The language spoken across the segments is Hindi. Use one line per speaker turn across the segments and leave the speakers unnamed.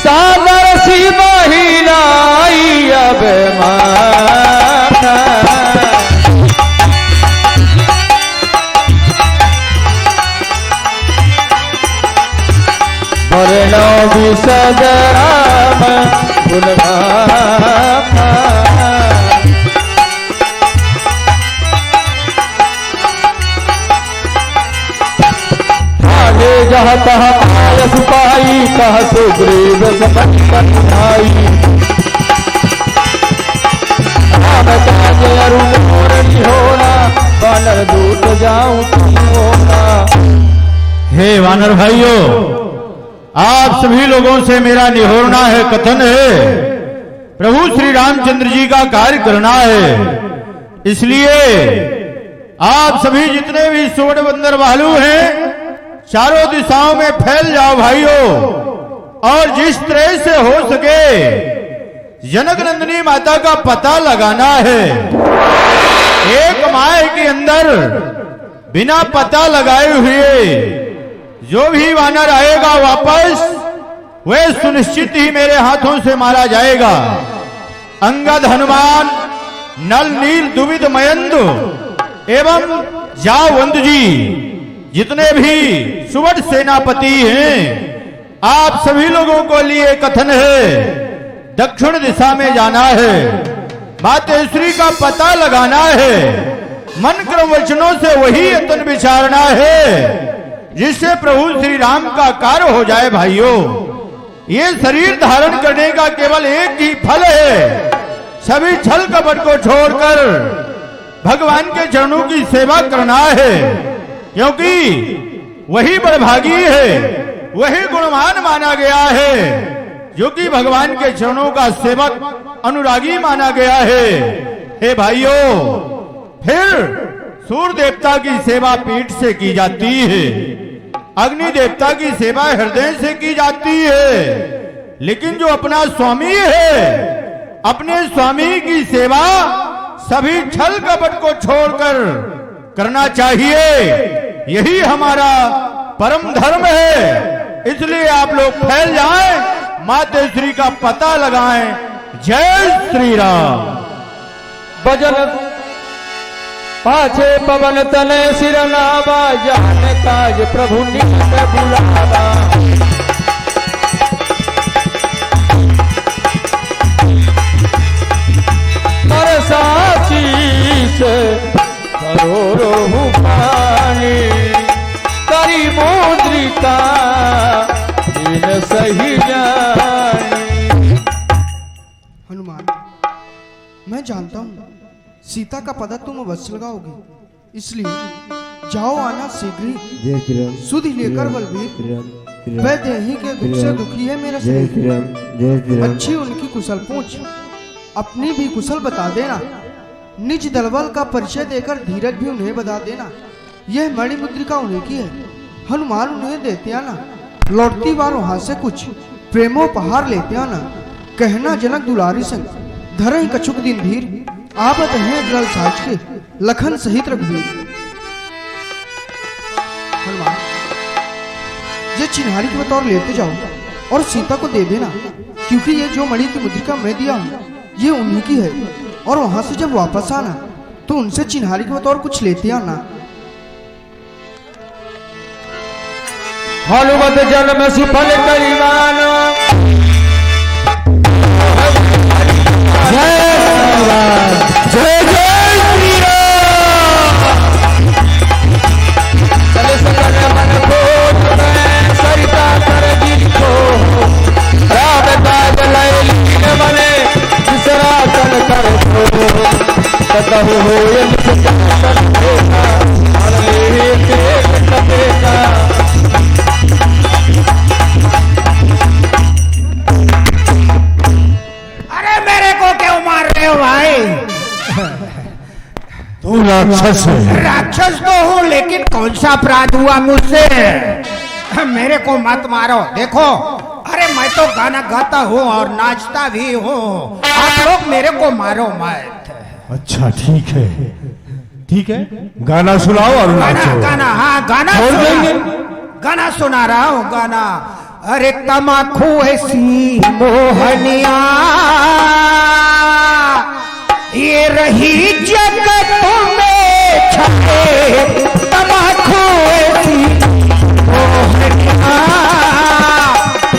सागर सी महिलाई अब माथा वर्ण विसदराम गुणगाथा जहाँ तहाँ आयस पाई कह सुग्रीव समन भाई राम काज अरुण मोरनी होना वानर दूत जाऊं होना।
हे वानर भाइयों, आप सभी लोगों से मेरा निहोरना है, कथन है। प्रभु श्री रामचंद्र जी का कार्य करना है, इसलिए आप सभी जितने भी स्वर्ण बंदर भालू हैं चारों दिशाओं में फैल जाओ भाइयों, और जिस तरह से हो सके जनक नंदिनी माता का पता लगाना है। एक माह के अंदर बिना पता लगाए हुए जो भी वानर आएगा वापस, वह सुनिश्चित ही मेरे हाथों से मारा जाएगा। अंगद, हनुमान, नल, नील, दुविध, मयंद एवं जावंत जी जितने भी सुवर्ण सेनापति हैं, आप सभी लोगों को लिए कथन है, दक्षिण दिशा में जाना है, मातेश्वरी का पता लगाना है, मन क्रम वचनों से वही यत्न विचारना है जिससे प्रभु श्री राम का कार्य हो जाए। भाइयों, ये शरीर धारण करने का केवल एक ही फल है, सभी छल कपट को छोड़कर भगवान के चरणों की सेवा करना है, क्योंकि वही बड़भागी है, वही गुणवान माना गया है, जो कि भगवान के चरणों का सेवक अनुरागी माना गया है। हे भाइयों, फिर सूर्य देवता की सेवा पीठ से की जाती है, अग्नि देवता की सेवा हृदय से की जाती है, लेकिन जो अपना स्वामी है, अपने स्वामी की सेवा सभी छल कपट को छोड़कर करना चाहिए। यही हमारा परम धर्म है, इसलिए आप लोग फैल जाएं, मातेश्वरी का पता लगाएं। जय श्री राम।
भजन पाछे पवन तने सिर नावा, जान काज प्रभु निकट बुलावा। साची से करोड़ों पानी करी मुद्रिका दिन सही जानी।
हनुमान, मैं जानता हूँ सीता का पता तुम अवश्य लगाओगे, इसलिए जाओ आना शीघ्र ही। सुधि लेकर बलबीर, वह देही के दुख से दुखी है मेरा शरीर। अच्छी उनकी कुशल पूछ, अपनी भी कुशल बता देना। निज दलबल का परिचय देकर धीरज भी उन्हें बता देना। यह मणि मुद्रिका उन्हीं की है, हनुमान उन्हें देते आना। लौटती बार वहां से कुछ प्रेमोपहार लेते आना। कहना जनक दुलारी संग धरहि कछुक दिन धीर, आवत हैं जल साज के लखन सहित रघुवीर। हनुमान, ये चिन्हारी के बतौर लेते जाओ और सीता को दे देना, क्योंकि ये जो मणि की मुद्रिका मैं दिया हूँ ये उन्हीं की है। और वहां से जब वापस आना तो उनसे चिन्हारी के बतौर कुछ लेते आना।
हनुमत जन्म सुफल करिवान, जय जय जय श्री राम। चले सकल मन को मैं सरिता कर दिल को, राम काज लय लीन बने बिसरा तन कर दो। ततहु होय निसंतन होना, हर ले के कपेका।
भाई
तू राक्षस है।
राक्षस तो हूँ, लेकिन कौन सा अपराध हुआ मुझसे? मेरे को मत मारो। देखो, अरे मैं तो गाना गाता हूँ और नाचता भी हूँ, आप लोग मेरे को मारो मत।
अच्छा ठीक है, ठीक है, गाना सुनाओ और नाचो।
गाना, हाँ गाना
छोड़ देंगे।
गाना सुना रहा हूँ। गाना अरे तमाखू ऐसी मोहनिया ये रही जगत में छाए, तमाखू ऐसी मोहनिया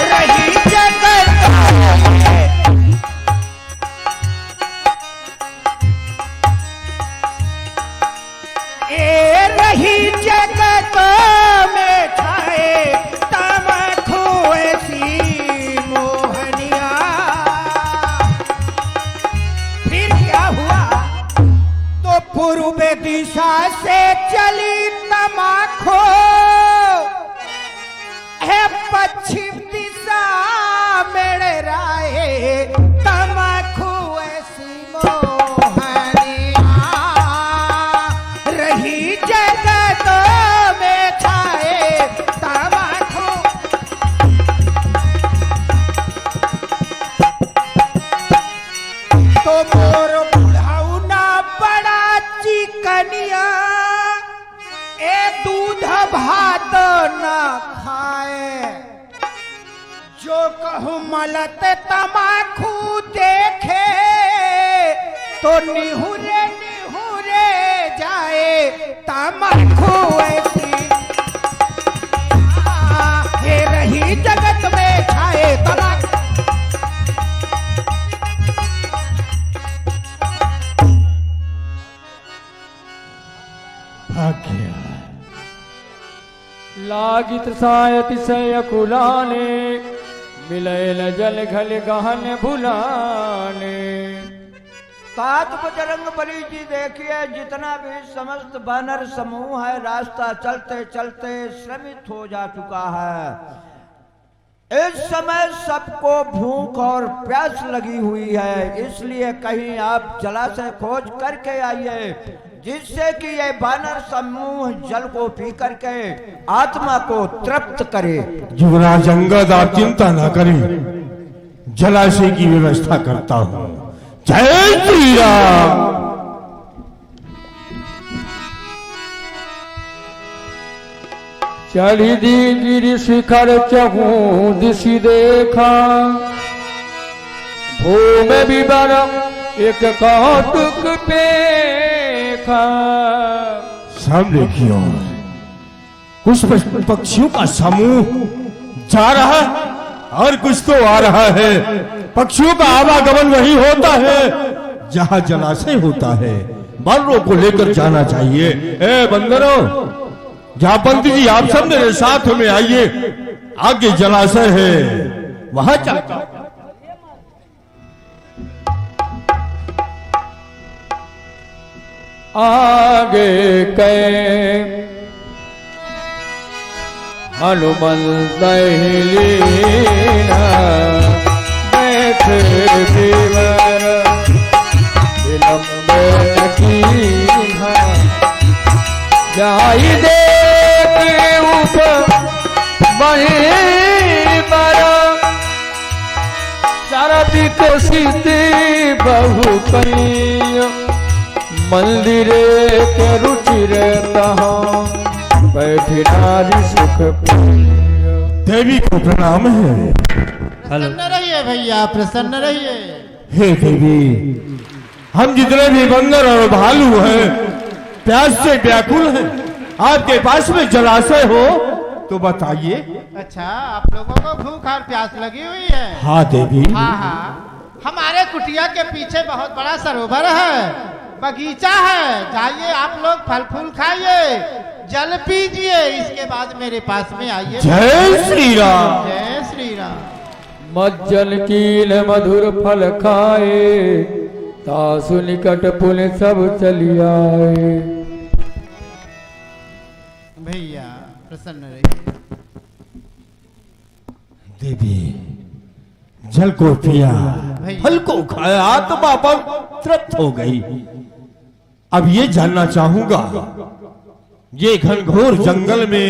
रही जगत में। ये रही जगत में छाए, तमाखू ऐसी मोहनिया। फिर क्या हुआ? तो पूर्व दिशा से चली तमाखू, है पश्चिम दिशा मेरे राय, तमाखू ऐसी मोहनिया रही जगत में छाए, तमाखू। तो मोर बुढ़ाउना बड़ा चिकनिया, ए दूध भात न खाए, जो कहूँ मलत तमाखू देखे, तो निहुरे निहुरे जाए, तमाखू ऐसी ये रही जगत में छाए, तमाखू।
लागित सायतिशय कुलाने, मिलैल जल घल गहन भुलाने।
तात बजरंग बली जी देखिए, जितना भी समस्त वानर समूह है रास्ता चलते चलते श्रमित हो जा चुका है। इस समय सबको भूख और प्यास लगी हुई है, इसलिए कहीं आप जलाशय खोज करके आइए, जिससे कि ये वानर समूह जल को पी करके आत्मा को तृप्त करे।
युवराज अंगद, आप चिंता न करें, जलाशय की व्यवस्था करता हूँ। जय श्री राम।
चढ़ी दी गिरि शिखर चहू दिशि देखा, भूमि विवर एक कौतुक पेखा।
सामने की ओर कुछ पक्षियों का समूह जा रहा है और कुछ तो आ रहा है। पक्षियों का आवागमन वही होता है जहाँ जलाशय होता है। बानरों को लेकर जाना चाहिए। ए बंदरों, जापंत जी आप सब मेरे साथ में आइए, आगे जलाशय है वहां चलता।
आगे कै हनुमंत लीना, बैठ देवर विलंब कीन्हा। जाई दे के ऊपर बहे बरा, सरबित सीते बहु कई। मंदिरे के रुचि रहता, बैठी नारी सुख प्रिय।
देवी को प्रणाम है।
प्रसन्न रहिए भैया, प्रसन्न रहिए।
हे देवी, हम जितने भी बंदर और भालू हैं प्यास से व्याकुल हैं। आपके पास में जलाशय हो तो बताइए।
अच्छा, आप लोगों को भूख और प्यास लगी हुई है?
हाँ देवी।
हाँ हाँ, हमारे कुटिया के पीछे बहुत बड़ा सरोवर है, बगीचा है। जाइए आप लोग, फल फूल खाइए, जल पीजिए, इसके बाद मेरे पास में आइए।
जय श्री राम।
जय श्री राम।
मज्जन कील मधुर फल खाए, तासु निकट पुल सब चली आए।
भैया प्रसन्न रहिए।
देवी, जल को पिया, फल को खाया, आत्मा पर तृप्त हो गई। अब ये जानना चाहूंगा, ये घनघोर जंगल में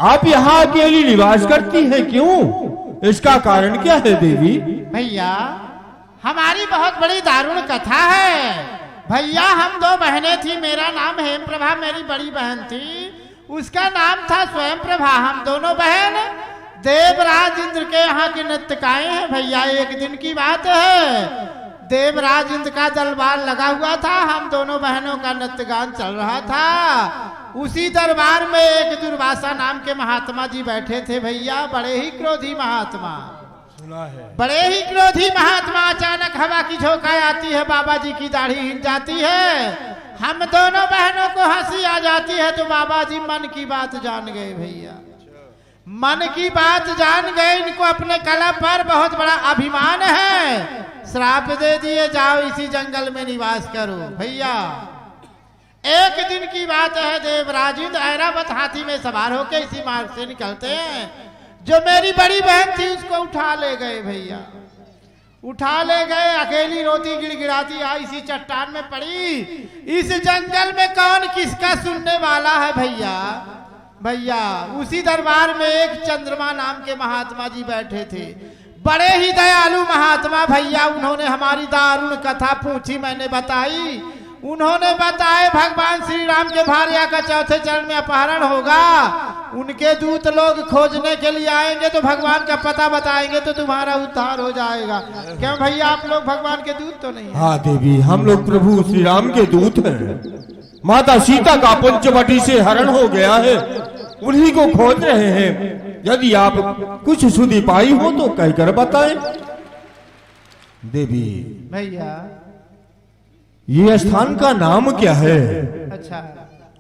आप यहाँ अकेली निवास करती हैं, क्यों? इसका कारण क्या है देवी?
भैया, हमारी बहुत बड़ी दारुण कथा है। भैया, हम दो बहनें थी। मेरा नाम हेम प्रभा, मेरी बड़ी बहन थी, उसका नाम था स्वयं प्रभा। हम दोनों बहन देवराज इंद्र के यहाँ की नृत्यकाएं हैं भैया। एक दिन की बात है, देवराज इंद्र का दरबार लगा हुआ था, हम दोनों बहनों का नृत्य गान चल रहा था। उसी दरबार में एक दुर्वासा नाम के महात्मा जी बैठे थे भैया, बड़े ही क्रोधी महात्मा। सुना है, बड़े ही क्रोधी महात्मा। अचानक हवा की झोंका आती है, बाबा जी की दाढ़ी हिल जाती है, हम दोनों बहनों को हंसी आ जाती है। तो बाबा जी मन की बात जान गए भैया, मन की बात जान गए। इनको अपने कला पर बहुत बड़ा अभिमान है, श्राप दे दिए, जाओ इसी जंगल में निवास करो भैया। एक दिन की बात है, देवराज इंद्र ऐरावत हाथी में सवार होकर इसी मार्ग से निकलते हैं। जो मेरी बड़ी बहन थी उसको उठा ले गए भैया, उठा ले गए। अकेली रोती गिड़गिड़ाती आई इसी चट्टान में पड़ी। इस जंगल में कौन किसका सुनने वाला है भैया। भैया उसी दरबार में एक चंद्रमा नाम के महात्मा जी बैठे थे, बड़े ही दयालु महात्मा भैया। उन्होंने हमारी दारुण कथा पूछी, मैंने बताई। उन्होंने बताए भगवान श्री राम के भार्या का चौथे चरण में अपहरण होगा, उनके दूत लोग खोजने के लिए आएंगे तो भगवान का पता बताएंगे तो तुम्हारा उद्धार हो जाएगा। क्यों भैया, आप लोग भगवान के दूत तो नहीं?
हाँ देवी, हम लोग प्रभु श्री राम के दूत हैं। माता सीता का पंचवटी से हरण हो गया है, उन्हीं को खोज रहे हैं। यदि आप कुछ सुधी पाई हो तो कहकर बताएं। देवी
भैया
ये स्थान का नाम क्या है?
अच्छा,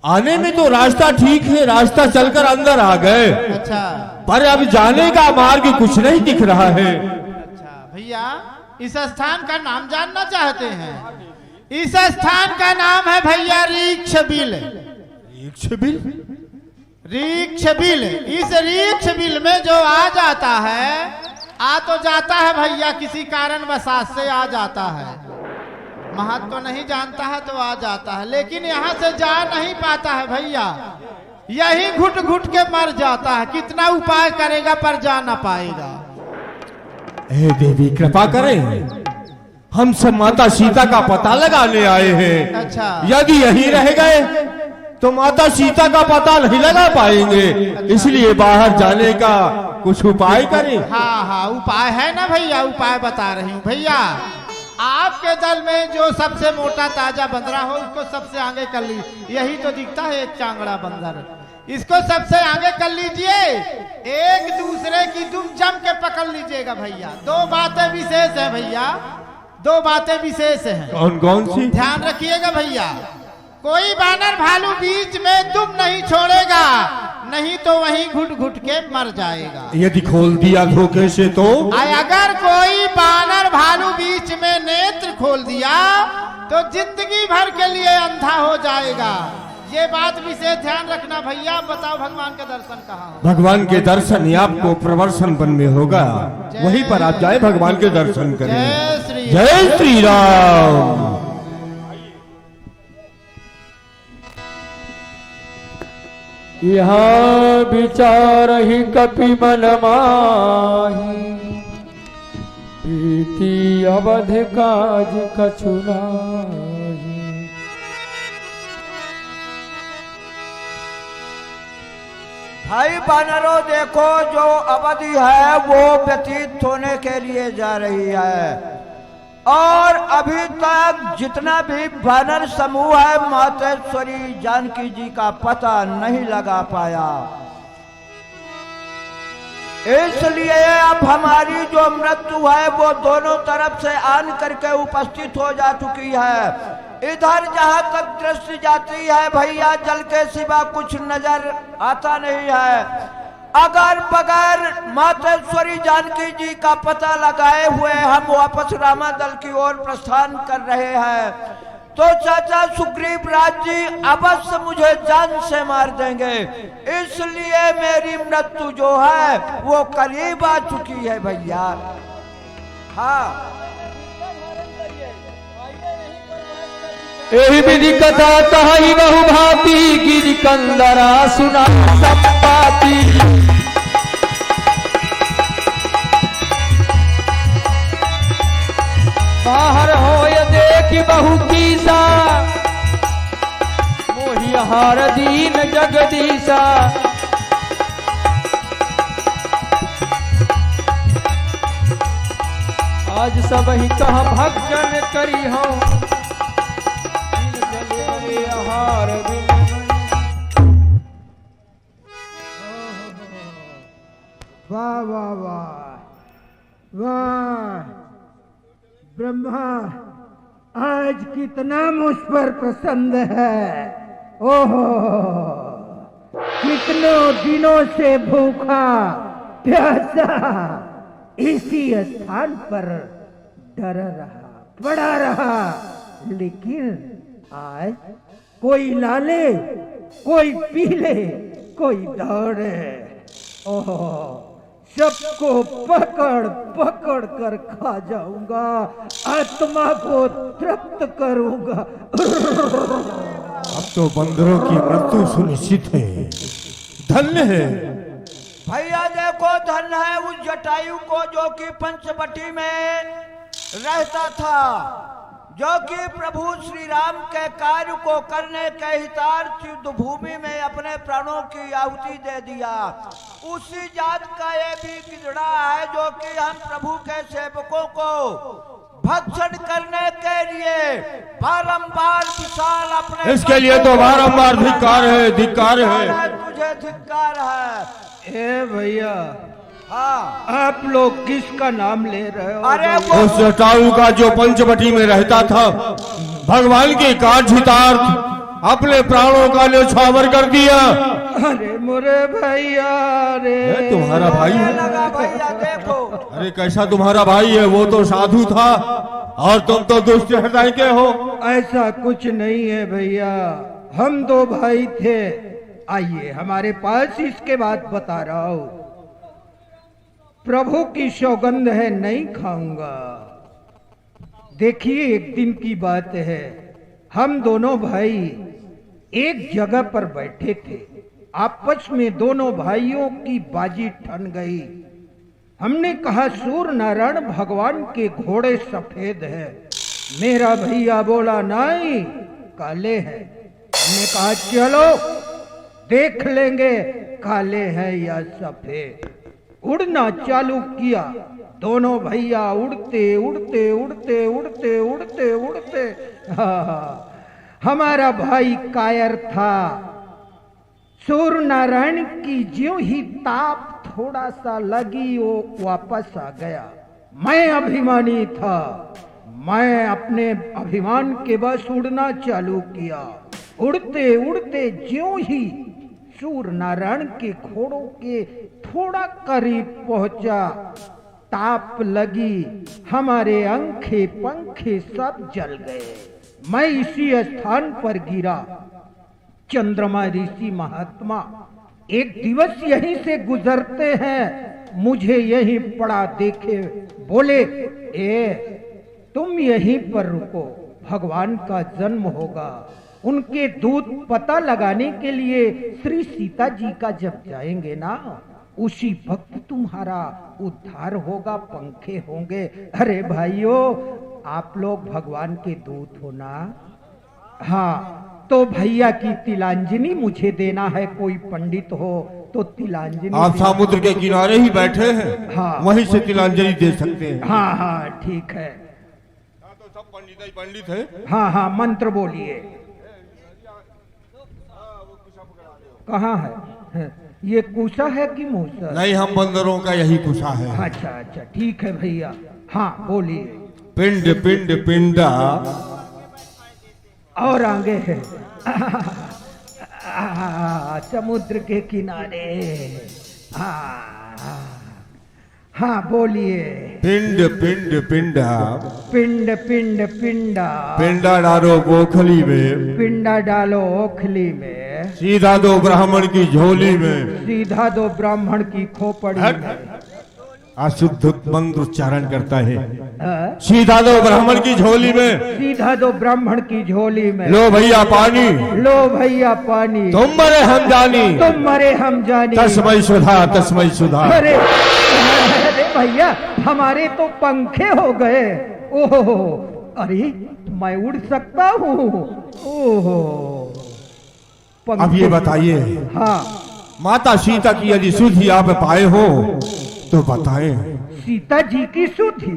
आने में तो रास्ता ठीक है, रास्ता चलकर अंदर आ गए,
अच्छा,
पर अब जाने का मार्ग कुछ नहीं दिख रहा है।
अच्छा भैया, इस स्थान का नाम जानना चाहते हैं? इस स्थान का नाम है भैया रीक्षबिल।
रीक्षबिल?
रीक्षबिल। इस रीक्षबिल में जो आ जाता है, आ तो जाता है भैया, किसी कारण वसात से आ जाता है, महत्व तो नहीं जानता है तो आ जाता है, लेकिन यहाँ से जा नहीं पाता है भैया, यही घुट घुट के मर जाता है। कितना उपाय करेगा पर जा ना पाएगा।
हे देवी कृपा करें, हम सब माता सीता का पता लगाने आए हैं।
अच्छा,
यदि यही रह गए तो माता सीता का पता नहीं लगा पाएंगे, इसलिए बाहर जाने का कुछ उपाय करें।
हाँ हाँ, उपाय है ना भैया, उपाय बता रही हूँ भैया। आपके दल में जो सबसे मोटा ताजा बंदरा हो उसको सबसे आगे कर लीजिए। यही तो दिखता है एक चांगड़ा बंदर, इसको सबसे आगे कर लीजिए। एक दूसरे की दुम जम के पकड़ लीजिएगा भैया। दो बातें विशेष है भैया, दो बातें विशेष हैं।
कौन कौन सी?
ध्यान रखिएगा भैया, कोई बानर भालू बीच में दुम नहीं छोड़ेगा, नहीं तो वहीं घुट घुट के मर जाएगा।
यदि खोल दिया धोखे से तो?
अगर कोई बानर भालू बीच में नेत्र खोल दिया तो जिंदगी भर के लिए अंधा हो जाएगा। ये बात विशेष ध्यान रखना भैया। बताओ भगवान के दर्शन कहाँ हो?
भगवान के दर्शन आपको प्रवर्सन वन में होगा, वहीं पर आप जाए भगवान के दर्शन करें। जय श्री राम।
यहाँ विचार ही कपि मन माही, प्रीति अवध काज कछु नाही।
भाई बानरों देखो, जो अवधि है वो व्यतीत होने के लिए जा रही है, और अभी तक जितना भी वानर समूह है मातेश्वरी जानकी जी का पता नहीं लगा पाया। इसलिए अब हमारी जो मृत्यु है वो दोनों तरफ से आन करके उपस्थित हो जा चुकी है। इधर जहां तक दृष्टि जाती है भैया, जल के सिवा कुछ नजर आता नहीं है। अगर बगैर मातेश्वरी जानकी जी का पता लगाए हुए हम वापस रामा दल की ओर प्रस्थान कर रहे हैं, तो चाचा सुग्रीव राज जी अवश्य मुझे जान से मार देंगे। इसलिए मेरी मृत्यु जो है वो करीब आ चुकी है भैया। हाँ,
एहि विधि कथा कही बहु भांति, गिरि कंदरा सुना संपाति। बाहर होय देखि बहु कीसा, मोहि हार दीन जगदीशा। आज सब ही कहा भक्जन करी हो
जले आहार बिन
वाह वाह वाह वाह ब्रह्मा आज कितना मुझ पर पसंद है। ओहो कितनों दिनों से भूखा प्यासा इसी स्थान पर डरा रहा पड़ा रहा, लेकिन आज कोई लाले कोई पी ले कोई दौड़े। ओहो सबको पकड़ पकड़ कर खा जाऊंगा, आत्मा को तृप्त करूंगा।
अब तो बंदरों की मृत्यु सुनिश्चित है। धन्य है
भैया देखो, धन है उस जटायु को जो कि पंचवटी में रहता था, जो कि प्रभु श्री राम के कार्य को करने के हितार्थ युद्ध भूमि में अपने प्राणों की आहुति दे दिया। उसी जात का ये भी गिदड़ा है जो कि हम प्रभु के सेवकों को भक्षण करने के लिए बारंबार विशाल अपने
इसके लिए तो बारंबार धिक्कार है, धिक्कार है।
तुझे धिक्कार है।
ए भैया
हाँ
आप लोग किसका नाम ले रहे हो?
अरे
उस जटायु का जो पंचवटी में रहता था, भगवान के कार्यार्थ अपने प्राणों का न्यौछावर कर दिया।
अरे मोरे भैया रे
तुम्हारा भाई है?
लगा भैया देखो,
अरे कैसा तुम्हारा भाई है? वो तो साधु था और तुम तो दुष्ट हृदय के हो।
ऐसा कुछ नहीं है भैया, हम दो भाई थे। आइए हमारे पास, इसके बाद बता रहा हूं। प्रभु की सौगंध है नहीं खाऊंगा। देखिए एक दिन की बात है, हम दोनों भाई एक जगह पर बैठे थे। आपस में दोनों भाइयों की बाजी ठन गई। हमने कहा सूर्य नारायण भगवान के घोड़े सफेद है। मेरा भैया बोला नहीं काले हैं। हमने कहा चलो देख लेंगे काले हैं या सफेद। उड़ना चालू किया। दोनों भैया उड़ते उड़ते उड़ते उड़ते उड़ते उड़ते हमारा भाई कायर था। सूर्य नारायण की ज्यों ही ताप थोड़ा सा लगी वो वापस आ गया। मैं अभिमानी था, मैं अपने अभिमान के बस उड़ना चालू किया। उड़ते उड़ते ज्यों ही सूर्य नारायण के घोड़ों के थोड़ा करीब पहुंचा, ताप लगी, हमारे अंखे पंखे सब जल गए। मैं इसी स्थान पर गिरा। चंद्रमा ऋषि महात्मा एक दिवस यहीं से गुजरते हैं, मुझे यहीं पड़ा देखे, बोले तुम यहीं पर रुको, भगवान का जन्म होगा। उनके दूत पता लगाने के लिए श्री सीता जी का जब जाएंगे ना, उसी वक्त तुम्हारा उद्धार होगा, पंखे होंगे। अरे भाइयों आप लोग भगवान के दूत हो ना? हाँ तो भैया की तिलांजलि मुझे देना है। कोई पंडित हो तो तिलांजलि।
आप समुद्र के किनारे ही बैठे हैं,
हाँ
वहीं से तिलांजलि दे सकते हैं।
हाँ हाँ ठीक है।
तो सब पंडित ही पंडित है।
हाँ हाँ मंत्र बोलिए। कहाँ है? ये कुशा है कि मूसा?
नहीं, हम बंदरों का यही कुशा है।
अच्छा अच्छा ठीक है भैया। हाँ बोलिए।
पिंड पिंड पिंडा
और आगे है समुद्र के किनारे। हाँ बोलिए।
पिंड पिंड पिंडा
पिंड पिंड पिंडा
पिंडा डालो गोखली में,
पिंडा डालो ओखली में,
सीधा दो ब्राह्मण की झोली में,
सीधा दो ब्राह्मण की खोपड़ी में।
अशुद्ध मंत्र उच्चारण करता है। सीधा दो ब्राह्मण की झोली में,
सीधा दो ब्राह्मण की झोली में।
लो भैया पानी,
लो भैया पानी,
तुम मरे हम जानी,
तुम मरे हम जानी।
तस्मै सुधा तस्मै सुधा।
अरे भैया हमारे तो पंखे हो गए। ओहो अरे मैं उड़ सकता हूँ। ओहो
अब ये बताइए,
हाँ
माता सीता की यदि सुधि आप पाए हो तो बताएं।
सीता जी की सुधी।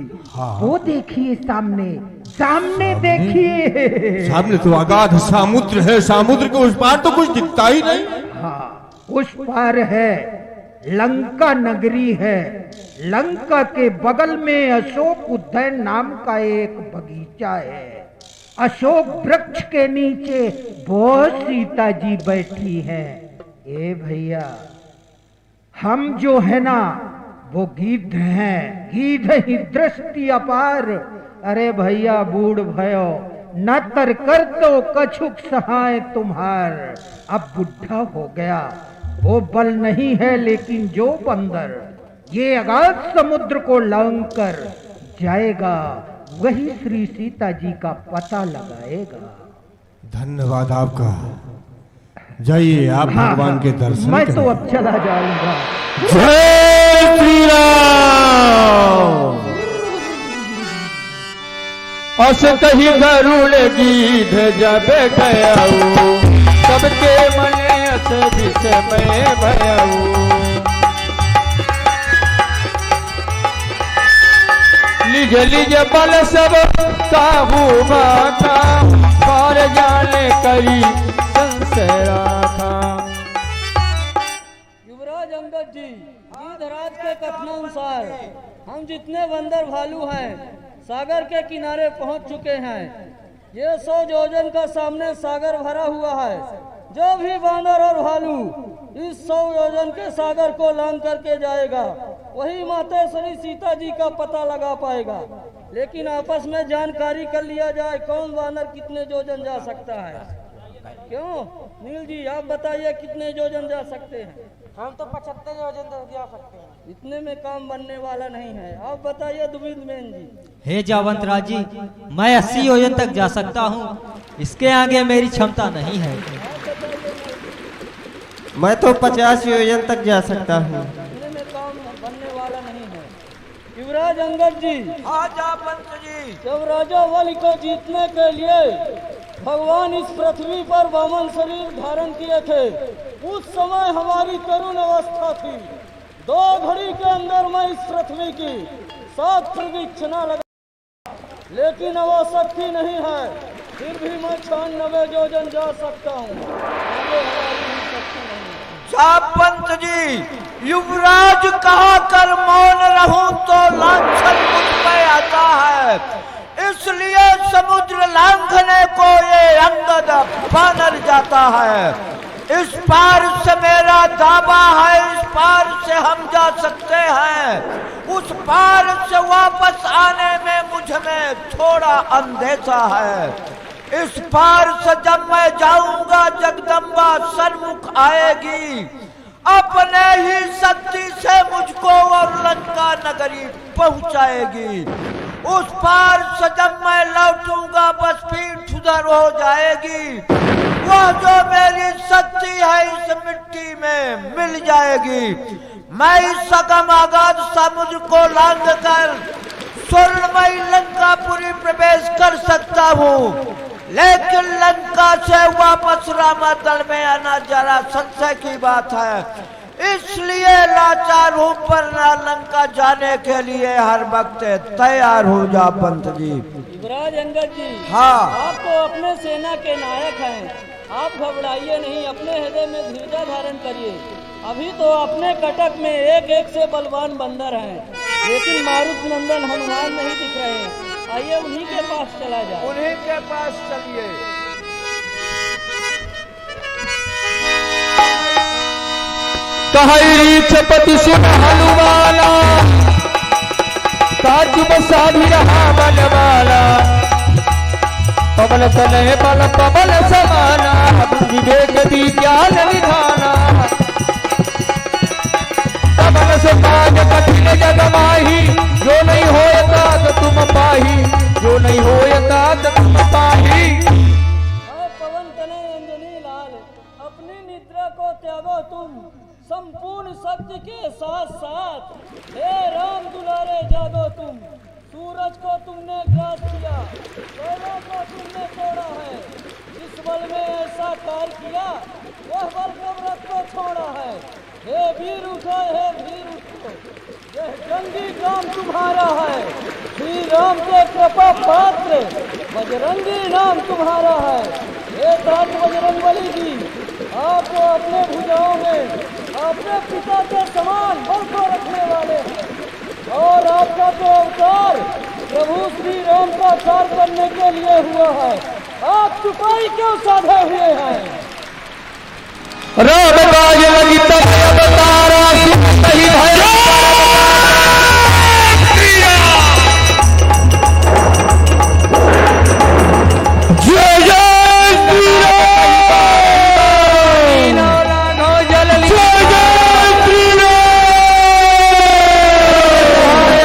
वो देखिए सामने, सामने देखिए।
सामने तो अगाध समुद्र है, समुद्र के उस पार तो कुछ दिखता ही नहीं।
हाँ, उस पार है लंका नगरी है। लंका के बगल में अशोक उद्यान नाम का एक बगीचा है। अशोक वृक्ष के नीचे वो सीता जी बैठी हैं। ए भैया, हम जो है ना वो गिद्ध हैं, गिद्ध ही दृष्टि अपार। अरे भैया बूढ़ भयो न तर कर तो कछुक सहाय तुम्हार। अब बुढ़ा हो गया, वो बल नहीं है लेकिन जो बंदर ये अगाध समुद्र को लांघ कर जाएगा वही श्री सीता जी का पता लगाएगा।
धन्यवाद आपका, जाइए आप भगवान के दर्शन
मैं तो अब चला जाऊंगा।
जय श्री राम।
अस कही गरुड़ गीध जब गयाऊ, सबके मने अस विषमय भयाऊ। लिज लिज बल सब काबू माथा, और जाने करी संशय राखा।
युवराज अंगद जी, गीधराज के कथनानुसार हम जितने बंदर भालू हैं सागर के किनारे पहुंच चुके हैं। ये 100 योजन का सामने सागर भरा हुआ है। जो भी बांदर और भालू इस 100 योजन के सागर को लांघ करके जाएगा वही माता श्री सीता जी का पता लगा पाएगा। लेकिन आपस में जानकारी कर लिया जाए कौन बानर कितने योजन जा सकता है। क्यों नील जी, आप बताइए कितने योजन जा सकते हैं?
हम तो 75 योजन जा सकते हैं।
इतने में काम बनने वाला नहीं है। आप बताइए दुबिंद मैन जी।
हे जावंत राज जी, मैं 80 योजन तक जा सकता हूँ, इसके आगे मेरी क्षमता नहीं है।
मैं तो 50 योजन तक जा सकता हूँ।
इतने में काम बनने वाला नहीं है। युवराज अंगद जी,
आजा पंत जी।
जब राजा बलि को जीतने के लिए भगवान इस पृथ्वी पर वामन शरीर धारण किए थे, उस समय हमारी तरुण अवस्था थी। 2 घड़ी के अंदर मैं इस पृथ्वी की 7 प्रदक्षिणा लगा, लेकिन अब शक्ति नहीं है। फिर भी मैं 96 योजन जा सकता हूँ।
जा पंत जी, युवराज कहा कर मौन रहूं तो लांछन मुझ पे आता है, इसलिए समुद्र लांघने को ये अंगद बानर जाता है। इस पार से मेरा दावा है, इस पार से हम जा सकते हैं। उस पार से वापस आने में मुझ में थोड़ा अंदेशा है। इस पार से जब मैं जाऊंगा जगदम्बा सन्मुख आएगी, अपने ही शक्ति से मुझको और लंका नगरी पहुंचाएगी। उस पार से जब मैं लौटूंगा बस पीठ उधर हो जाएगी। वह जो मेरी शक्ति है इस मिट्टी में मिल जाएगी। मैं इस सकम आगाध समुद्र को लांघ कर स्वर्णमयी लंकापुरी प्रवेश कर सकता हूँ, लेकिन लंका से वापस रामादल में आना जरा संशय की बात है। इसलिए लाचार हूँ, पर लंका जाने के लिए हर वक्त तैयार हो जा पंत जी।
युवराज अंगद जी,
हाँ,
आप तो अपने सेना के नायक हैं। आप घबराइए नहीं, अपने हृदय में धीरज धारण करिए। अभी तो अपने कटक में एक से बलवान बंदर हैं, लेकिन मारुत नंदन हनुमान नहीं दिख रहे हैं। आइए उन्हीं के पास चला जाए।
उन्हीं के पास चलिए।
कहरी छपति सुन हनुमाना, काजु बसा भी रहा मन वाला। पवन तनय बल पवन समाना, विवेक विज्ञान निधाना। पवन से काज कठिन जग माही, जो नहीं होता तो तुम पाही, जो नहीं होता तो तुम पाही।
पवन तनय अंजनी लाल, अपनी निद्रा को त्यागो तुम संपूर्ण शक्ति के साथ साथ। हे राम दुलारे जागो तुम, सूरज को तुमने ग्रास किया, वेलों को तुमने तोड़ा है। जिस बल में ऐसा कार्य किया वह बल कब्रत को छोड़ा है। हे वीर उठो, हे वीर उठो, यह जंगी नाम तुम्हारा है, श्री राम के कृपा पात्र बजरंगी नाम तुम्हारा है। हे तात बजरंगबली जी, आप अपने भुजाओं में अपने पिता के समान बल को रखने वाले हैं और आपका तो अवतार प्रभु श्री राम का कार्य करने के लिए हुआ है। आप चुपाई क्यों साधे हुए हैं?
राम बाज लगी तब अवतारा नहीं भय। जय जय श्री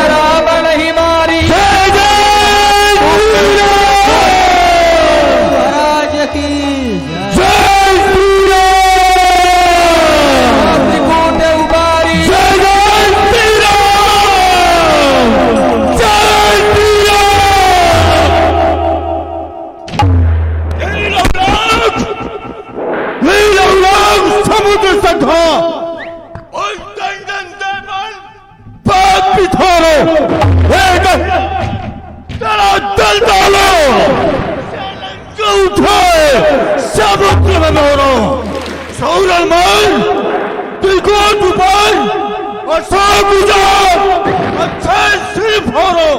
राम नहीं मारी। जय जय महाराज की जय श्री राम कोटे उबारी। जय जय श्री राम जय श्री राम। समुद्र सखा और दंडन देवन बात पिथोरो तेरा दल डालो को उठाए समुद्र में मोरो। सौरमान दिलको डुबाई और सौ गुजार अच्छे सिर फोरो।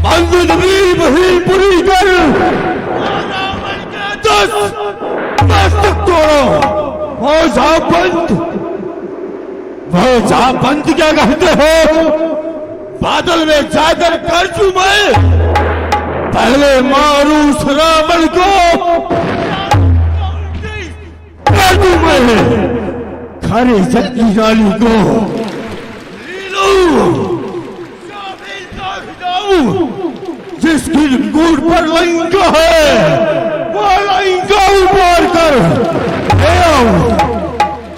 बंद नबी वही बुरी कर मस्तक तोड़ो। वो जा बंद क्या कहते हो? बादल में जाकर कर चू मैं पहले मारू उस रावण को कर दूं मैं खरे जगी रानी को जिसकी गुड़ पर लंका है वो लंका उबार कर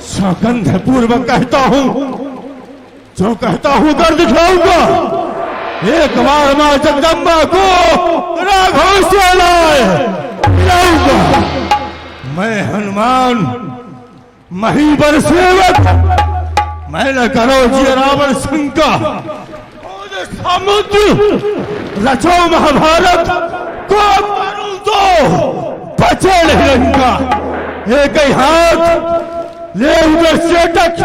सौगंध पूर्वक कहता हूं, जो कहता हूं कर दिखाऊंगा। एक बार मां जगदम्बा को राघव से लाऊंगा। मैं हनुमान महीवर सेवक, मैं न करो जी रावण शंका। समुद्र रचो महाभारत को मारूं तो बचे नहीं लंका। एक ही हाथ ले उधर चेटक,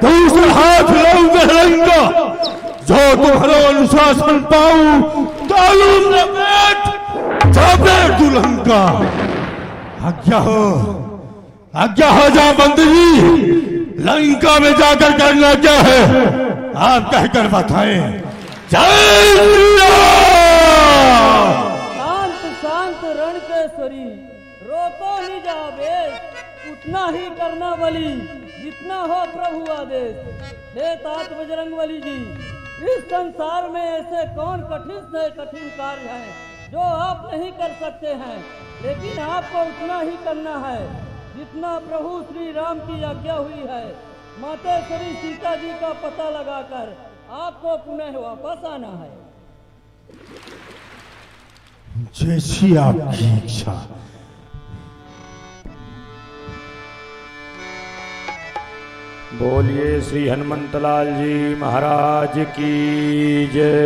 दूसरा हाथ ले उधर लंका। जो तुम्हारा अनुशासन पाऊं तालूम न बैठ जाबे तू लंका। आज्ञा हो जा बंद जी, लंका में जाकर करना क्या है आप कहकर बताएं। जय श्री राम।
शांत शांत रणकेश्वरी, रोको ही जाबे, उतना ही करना बली जितना हो प्रभु आदेश। हे तात बजरंगबली जी, इस संसार में ऐसे कौन कठिन से कठिन कार्य हैं जो आप नहीं कर सकते हैं, लेकिन आपको उतना ही करना है जितना प्रभु श्री राम की आज्ञा हुई है। मातेश्वरी सीता जी का पता लगाकर आपको पुनः वापस आना है।
जैसी आपकी इच्छा।
बोलिए श्री हनुमंतलाल जी महाराज की जय।